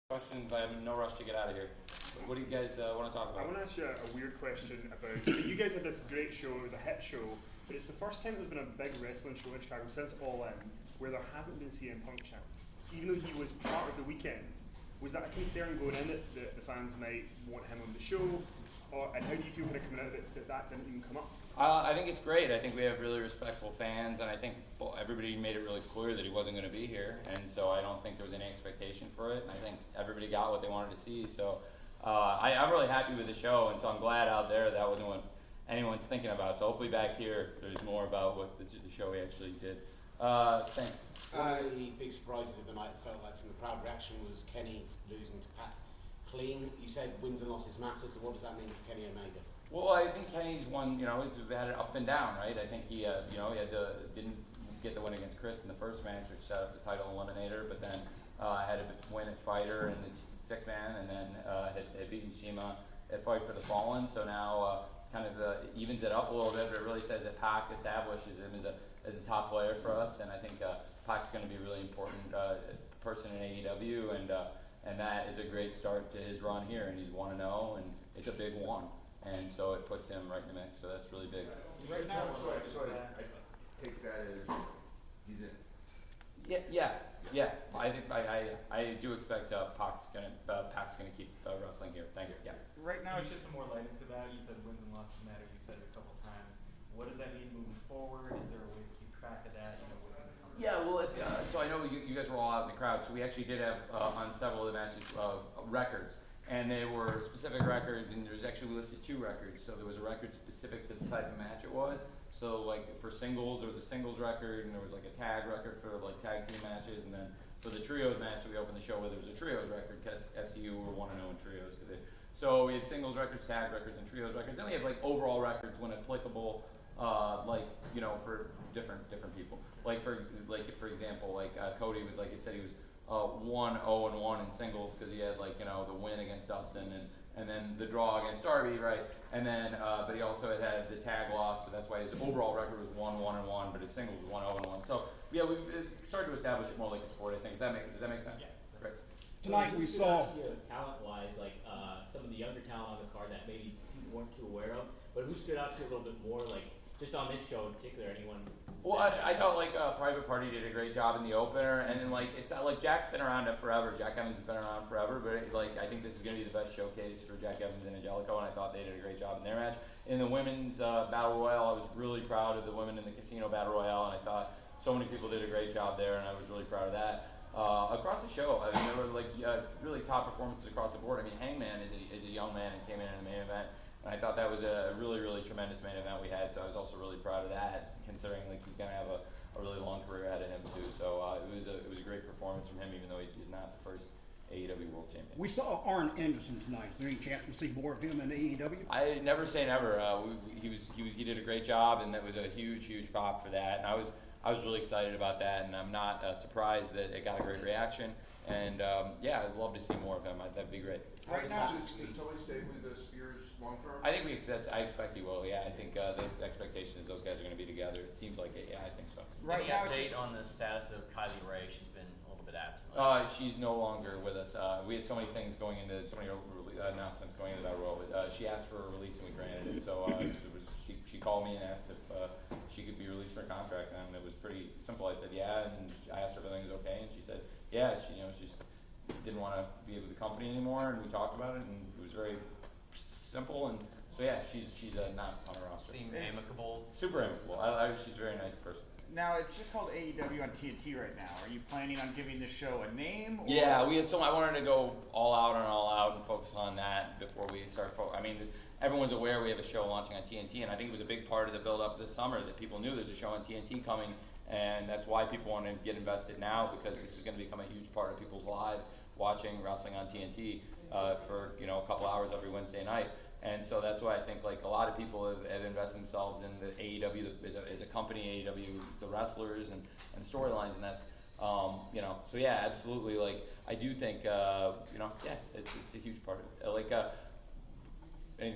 Questions. I am in no rush to get out of here. What do you guys want to talk I about? want to ask you a weird question about. You guys had this great show. It was a hit show, but it's the first time there's been a big wrestling show in Chicago since All In where there hasn't been CM Punk chants, even though he was part of the weekend. Was that a concern going in that the fans might want him on the show, and how do you feel kind of coming out that didn't even come up? I think it's great. I think we have really respectful fans, and I think everybody made it really clear that he wasn't going to be here, and so I don't think there was any expectation for it. And I think everybody got what they wanted to see. So I'm really happy with the show, and so I'm glad out there that wasn't what anyone's thinking about. So hopefully back here there's more about what the show we actually did. Thanks. One of the big surprises of the night, felt like from the crowd reaction, was Kenny losing to Pat clean. You said wins and losses matter, so what does that mean for Kenny Omega? Well, I think Kenny's won. He's had it up and down, right? I think he, didn't get the win against Chris in the first match, which set up the title eliminator, but then had a win at Fighter and the six-man, and then had beaten Shima at Fight for the Fallen. So now kind of evens it up a little bit, but it really says that Pac establishes him as a top player for us, and I think Pac's going to be a really important person in AEW, and that is a great start to his run here, and he's 1-0, and it's a big one. And so it puts him right in the mix, so that's really big. Right now, so I take that as he's in. Yeah. I think I do expect Pac's gonna keep wrestling here. Thank you. Yeah. Right now, Can you shed some more light into that? You said wins and losses matter. You said it a couple times. What does that mean moving forward? Is there a way to keep track of that? Yeah, well, so I know you guys were all out in the crowd, so we actually did have on several of the matches records. And they were specific records, and there's actually listed 2 records. So there was a record specific to the type of match it was. So like for singles, there was a singles record, and there was like a tag record for like tag team matches, and then for the trios match, we opened the show where there was a trios record because SCU were 1-0 in trios. So we had singles records, tag records, and trios records. Then we have like overall records when applicable, for different people. Like for example, Cody was like, it said he was 1-0-1 in singles because he had the win against Dustin and then the draw against Darby, right? And then but he also had the tag loss, so that's why his overall record was 1-1-1, but his singles was 1-0-1. So yeah, we've started to establish it more like a sport. I think does that make sense? Yeah. Great. Tonight we saw talent-wise, some of the younger talent on the card that maybe people weren't too aware of, but who stood out to you a little bit more, just on this show in particular, anyone? Well, I thought Private Party did a great job in the opener, and then it's not like Jack's been around forever. Jack Evans has been around forever, but I think this is going to be the best showcase for Jack Evans and Angelico, and I thought they did a great job in their match. In the women's battle royal, I was really proud of the women in the casino battle royal, and I thought so many people did a great job there, and I was really proud of that. Across the show, I mean, there were really top performances across the board. I mean, Hangman is a young man and came in the main event. And I thought that was a really, really tremendous main event we had, so I was also really proud of that, considering he's going to have a really long career ahead of him too. So it was a great performance from him, even though he's not the first AEW World Champion. we saw Arn Anderson tonight. Is there any chance we'll see more of him in AEW? I never say never. He did a great job, and that was a huge pop for that. And I was really excited about that, and I'm not surprised that it got a great reaction. And I'd love to see more of him. That'd be great. Right now, does Tony stay with the Spears long term? I think I expect he will. Yeah, I think the expectation is those guys are going to be together. It seems like it. Yeah, I think so. right Any now, update on the status of Kylie Ray? She's been a little bit absent. She's no longer with us. We had so many things going into so many announcements going into that role. She asked for a release and we granted it. So she called me and asked if she could be released for a contract, and it was pretty simple. I said yeah, and I asked her if everything was okay, and she said yeah. She just didn't want to be with the company anymore, and we talked about it, and it was very simple. And so yeah, she's not on the roster. Seem amicable. Super amicable. She's a very nice person. now it's just called AEW on TNT right now. Are you planning on giving the show a name? Or? Yeah, we had I wanted to go all out and focus on that before we start. Everyone's aware we have a show launching on TNT, and I think it was a big part of the build-up this summer that people knew there's a show on TNT coming, and that's why people want to get invested now, because this is going to become a huge part of people's lives, watching wrestling on TNT for a couple hours every Wednesday night. And so that's why I think a lot of people have invested themselves in the AEW as a company, AEW, the wrestlers and storylines, and that's so yeah, absolutely. I do think it's a huge part of it. And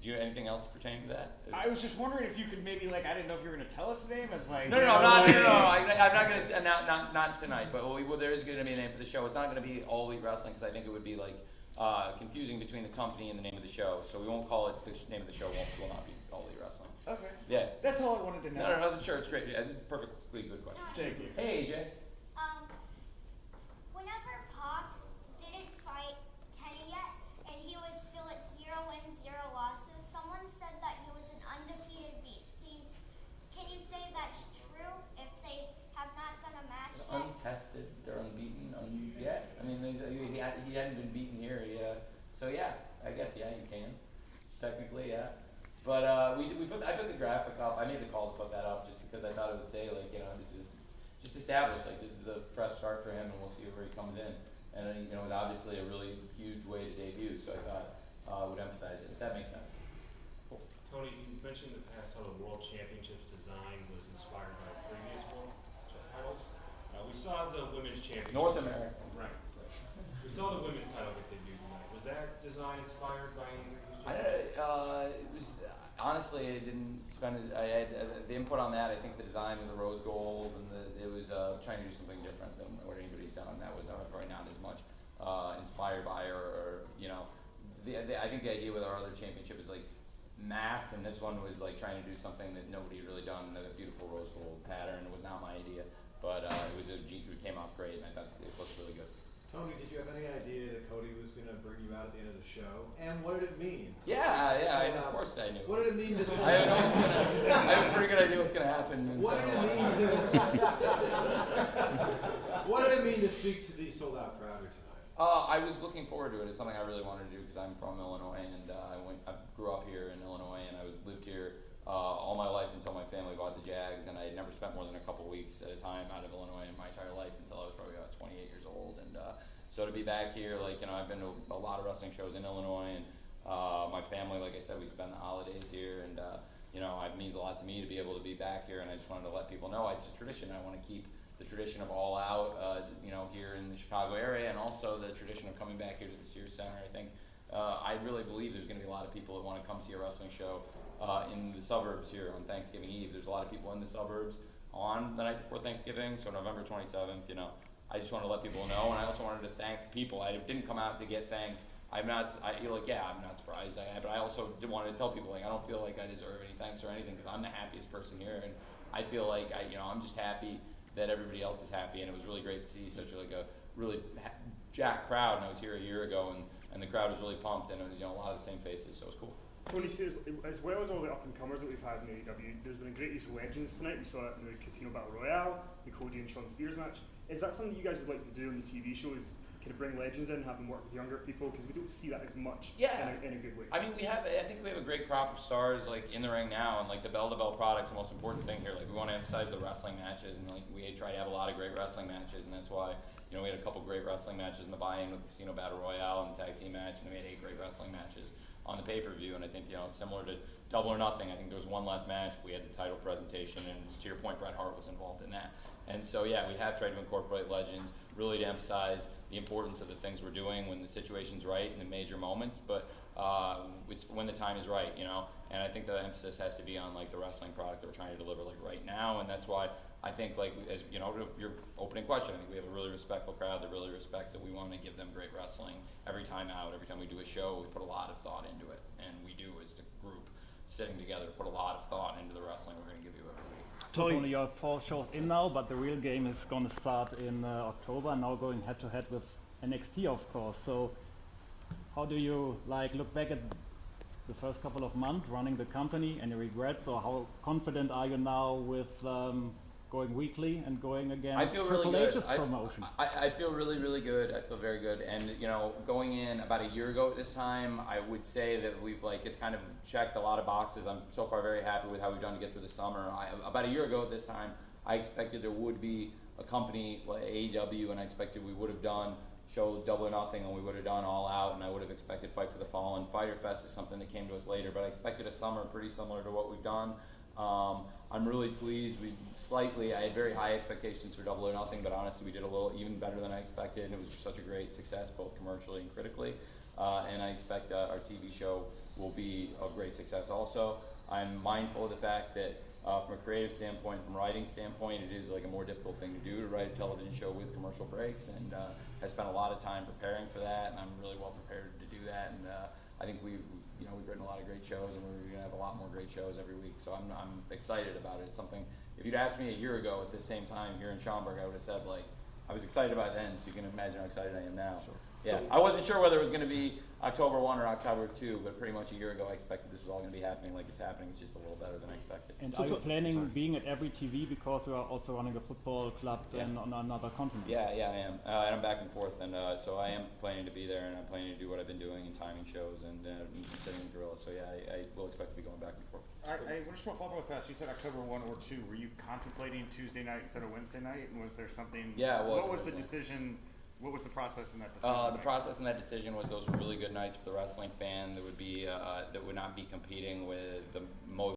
Do you have anything else pertaining to that? I was just wondering if you could maybe I didn't know if you were gonna tell us the name. It's like No, I'm not gonna not tonight. But there is gonna be a name for the show. It's not gonna be All Elite Wrestling because I think it would be confusing between the company and the name of the show. So we won't call it the name of the show. Will not be All Elite Wrestling. Okay. Yeah. That's all I wanted to know. No, sure, it's great. Yeah, perfectly good question. Thank you. Hey, AJ. Whenever Pac didn't fight Kenny yet, and he was still at 0 wins, 0 losses, someone said that he was an undefeated beast. Can you say that's true if they have not done a match yet? Untested, they're unbeaten. Yeah, I mean, he hadn't been beaten here. Yeah, so yeah, I guess you can technically, yeah. But I put the graphic up. I made the call to put that up just because I thought it would say this is just established. This is a fresh start for him, and we'll see where he comes in. And it was obviously a really huge way to debut. So I thought I would emphasize it if that makes sense. Cool. Tony, you mentioned in the past how the World Championships design was inspired by previous World titles. We saw the Women's Championship. North America. Right. We saw the Women's title get debuted tonight. Was that design inspired by any previous It was honestly, I didn't spend. I had the input on that. I think the design of the rose gold and it was trying to do something different than what anybody's done. That was probably not as much inspired by or I think the idea with our other championship is mass, and this one was trying to do something that nobody had really done. A beautiful rose gold pattern. It was not my idea, but it came off great, and I thought it looks really good. Tony, did you have any idea that Cody was going to bring you out at the end of the show? And what did it mean? Of course I knew. What did it mean to I have a pretty good idea what's going to happen. What did it mean What did it mean to speak to the sold-out crowd here tonight? I was looking forward to it. It's something I really wanted to do because I'm from Illinois, and I grew up here in Illinois, and I lived here all my life until my family bought the Jags, and I had never spent more than a couple weeks at a time out of Illinois in my entire life until I was probably about 28 years old. And so to be back here, I've been to a lot of wrestling shows in Illinois, and my family, like I said, we spend the holidays here, and it means a lot to me to be able to be back here, and I just wanted to let people know it's a tradition. I want to keep the tradition of All Out, here in the Chicago area, and also the tradition of coming back here to the Sears Center. I think I really believe there's going to be a lot of people that want to come see a wrestling show in the suburbs here on Thanksgiving Eve. There's a lot of people in the suburbs on the night before Thanksgiving, so November 27th, I just wanted to let people know, and I also wanted to thank people. I didn't come out to get thanked. I'm not surprised, but I also wanted to tell people, I don't feel like I deserve any thanks or anything, because I'm the happiest person here, and I feel like I'm just happy that everybody else is happy, and it was really great to see such a really jacked crowd. And I was here a year ago, and the crowd was really pumped, and it was a lot of the same faces, so it was cool. Tony says, as well as all the up-and-comers that we've had in AEW, there's been a great use of legends tonight. We saw it in the Casino Battle Royale, the Cody and Shawn Spears match. Is that something you guys would like to do on the TV show, is kind of bring legends in, have them work with younger people? Because we don't see that as much in a good way. I mean, I think we have a great crop of stars in the ring now, and the bell-to-bell product's the most important thing here. We want to emphasize the wrestling matches, and we try to have a lot of great wrestling matches, and that's why we had a couple great wrestling matches in the buy-in with the Casino Battle Royale and the tag team match, and we had 8 great wrestling matches on the pay-per-view. And I think similar to Double or Nothing, I think there was one last match. We had the title presentation, and to your point, Bret Hart was involved in that. And so we have tried to incorporate legends, really to emphasize the importance of the things we're doing when the situation's right in the major moments, but it's when the time is right, And I think the emphasis has to be on the wrestling product that we're trying to deliver right now, and that's why I think as your opening question, I think we have a really respectful crowd that really respects that we want to give them great wrestling every time out. Every time we do a show, we put a lot of thought into it, and we do as a group sitting together put a lot of thought into the wrestling we're going to give you every week. Tony, you have 4 shows in now, but the real game is going to start in October, now going head to head with NXT, of course. So how do you look back at the first couple of months running the company? Any regrets, or how confident are you now with going weekly and going against Triple H's promotion? I feel really, really good. I feel very good. And, going in about a year ago at this time, I would say that we've, it's kind of checked a lot of boxes. I'm so far very happy with how we've done to get through the summer. About a year ago at this time, I expected there would be a company like AEW, and I expected we would have done show Double or Nothing, and we would have done All Out, and I would have expected Fight for the Fallen. Fighter Fest is something that came to us later, but I expected a summer pretty similar to what we've done. I'm really pleased. I had very high expectations for Double or Nothing, but honestly we did a little even better than I expected, and it was just such a great success both commercially and critically. and I expect our TV show will be a great success. Also, I'm mindful of the fact that from a creative standpoint, from a writing standpoint, it is like a more difficult thing to do to write a television show with commercial breaks, and I spent a lot of time preparing for that, and I'm really well prepared to do that. And I think we've written a lot of great shows, and we're gonna have a lot more great shows every week. So I'm excited about it. It's something. If you'd asked me a year ago at this same time here in Schaumburg, I would have said like I was excited about it then. So you can imagine how excited I am now. Sure. Yeah, I wasn't sure whether it was going to be October 1 or October 2, but pretty much a year ago I expected this was all going to be happening like it's happening. It's just a little better than I expected. And So are you to- planning sorry. being at every TV because you are also running a football club Yeah. and on another continent? Yeah, I am. And I'm back and forth, and so I am planning to be there, and I'm planning to do what I've been doing in timing shows and sitting in the gorilla. So yeah, I will expect to be going back and forth. I just want to follow up with that. You said October 1 or 2. Were you contemplating Tuesday night instead of Wednesday night? And was there something? Yeah, it was What was the Wednesday. decision? What was the process in that decision? The process in that decision was those were really good nights for the wrestling fan that would be that would not be competing with the most